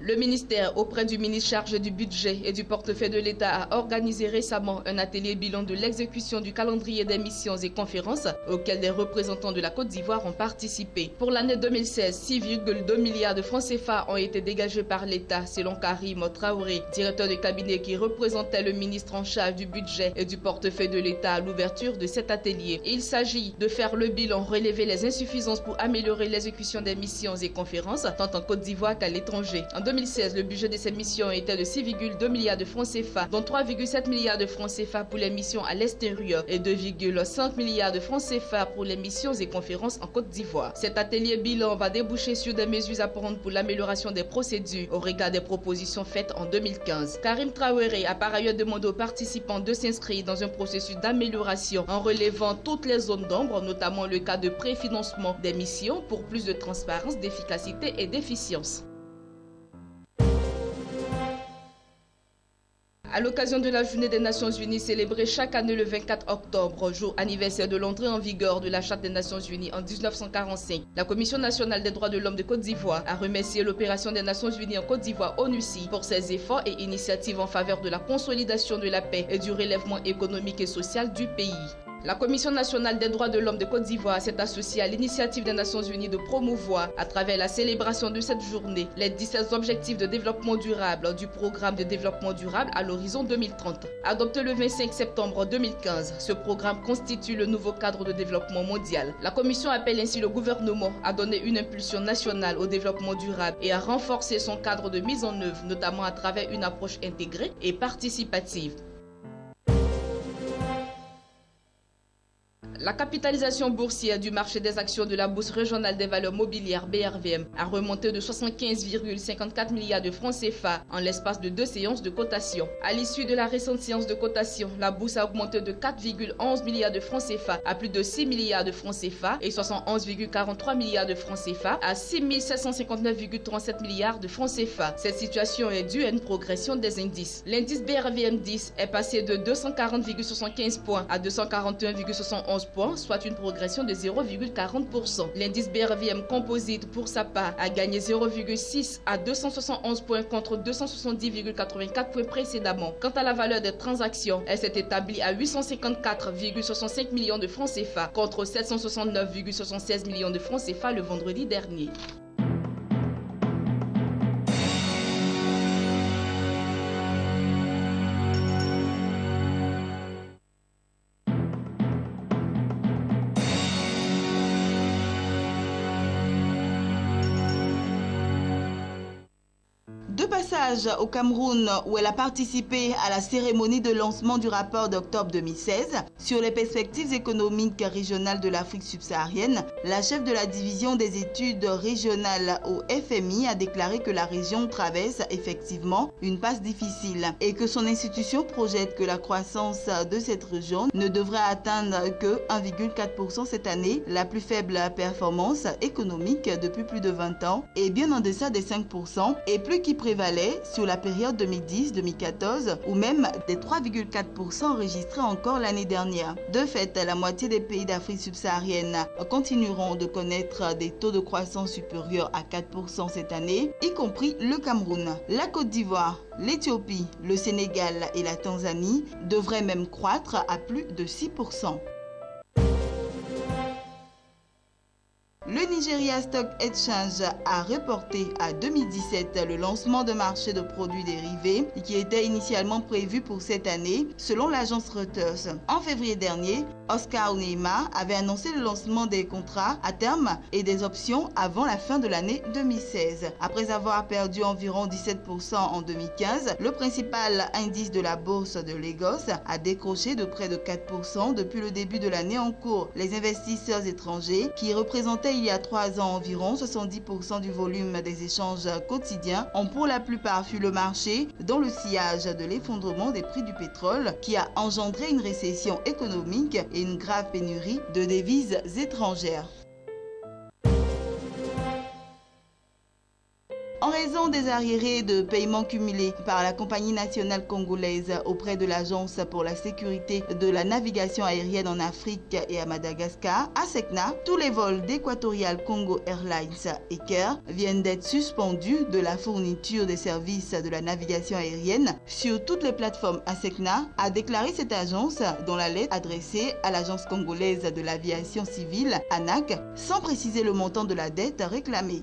Le ministère, auprès du ministre chargé du budget et du portefeuille de l'État, a organisé récemment un atelier bilan de l'exécution du calendrier des missions et conférences auxquelles des représentants de la Côte d'Ivoire ont participé. Pour l'année 2016, 6,2 milliards de francs CFA ont été dégagés par l'État, selon Karim Traoré, directeur de cabinet qui représentait le ministre en charge du budget et du portefeuille de l'État à l'ouverture de cet atelier. Il s'agit de faire le bilan, relever les insuffisances pour améliorer l'exécution des missions et conférences, tant en Côte d'Ivoire qu'à l'étranger. En 2016, le budget de ces missions était de 6,2 milliards de francs CFA, dont 3,7 milliards de francs CFA pour les missions à l'extérieur et 2,5 milliards de francs CFA pour les missions et conférences en Côte d'Ivoire. Cet atelier bilan va déboucher sur des mesures à prendre pour l'amélioration des procédures au regard des propositions faites en 2015. Karim Traoré a par ailleurs demandé aux participants de s'inscrire dans un processus d'amélioration en relevant toutes les zones d'ombre, notamment le cas de préfinancement des missions pour plus de transparence, d'efficacité et d'efficience. À l'occasion de la Journée des Nations Unies célébrée chaque année le 24 octobre, jour anniversaire de l'entrée en vigueur de la Charte des Nations Unies en 1945, la Commission nationale des droits de l'homme de Côte d'Ivoire a remercié l'opération des Nations Unies en Côte d'Ivoire ONUCI pour ses efforts et initiatives en faveur de la consolidation de la paix et du relèvement économique et social du pays. La Commission nationale des droits de l'homme de Côte d'Ivoire s'est associée à l'initiative des Nations Unies de promouvoir, à travers la célébration de cette journée, les 17 objectifs de développement durable du programme de développement durable à l'horizon 2030. Adopté le 25 septembre 2015, ce programme constitue le nouveau cadre de développement mondial. La Commission appelle ainsi le gouvernement à donner une impulsion nationale au développement durable et à renforcer son cadre de mise en œuvre, notamment à travers une approche intégrée et participative. La capitalisation boursière du marché des actions de la Bourse régionale des valeurs mobilières BRVM a remonté de 75,54 milliards de francs CFA en l'espace de 2 séances de cotation. À l'issue de la récente séance de cotation, la bourse a augmenté de 4,11 milliards de francs CFA à plus de 6 milliards de francs CFA et 71,43 milliards de francs CFA à 6 759,37 milliards de francs CFA. Cette situation est due à une progression des indices. L'indice BRVM 10 est passé de 240,75 points à 241,71 points, soit une progression de 0,40%. L'indice BRVM Composite, pour sa part, a gagné 0,6 à 271 points contre 270,84 points précédemment. Quant à la valeur des transactions, elle s'est établie à 854,65 millions de francs CFA contre 769,76 millions de francs CFA le vendredi dernier. De passage au Cameroun où elle a participé à la cérémonie de lancement du rapport d'octobre 2016 sur les perspectives économiques régionales de l'Afrique subsaharienne, la chef de la division des études régionales au FMI a déclaré que la région traverse effectivement une passe difficile et que son institution projette que la croissance de cette région ne devrait atteindre que 1,4% cette année, la plus faible performance économique depuis plus de 20 ans et bien en deçà des 5% et plus qui prévalait sur la période 2010-2014 ou même des 3,4% enregistrés encore l'année dernière. De fait, la moitié des pays d'Afrique subsaharienne continueront de connaître des taux de croissance supérieurs à 4% cette année, y compris le Cameroun. La Côte d'Ivoire, l'Éthiopie, le Sénégal et la Tanzanie devraient même croître à plus de 6%. Le Nigeria Stock Exchange a reporté à 2017 le lancement de marché de produits dérivés qui était initialement prévu pour cette année, selon l'agence Reuters. En février dernier, Oscar Onyeama avait annoncé le lancement des contrats à terme et des options avant la fin de l'année 2016. Après avoir perdu environ 17% en 2015, le principal indice de la bourse de Lagos a décroché de près de 4% depuis le début de l'année en cours. Les investisseurs étrangers, qui représentaient il y a 3 ans environ 70% du volume des échanges quotidiens, ont pour la plupart fui le marché dans le sillage de l'effondrement des prix du pétrole qui a engendré une récession économique et une grave pénurie de devises étrangères. En raison des arriérés de paiement cumulés par la compagnie nationale congolaise auprès de l'Agence pour la sécurité de la navigation aérienne en Afrique et à Madagascar, ASECNA, tous les vols d'Equatorial Congo Airlines et Caire viennent d'être suspendus de la fourniture des services de la navigation aérienne sur toutes les plateformes. ASECNA a déclaré cette agence dans la lettre adressée à l'Agence congolaise de l'aviation civile, ANAC, sans préciser le montant de la dette réclamée.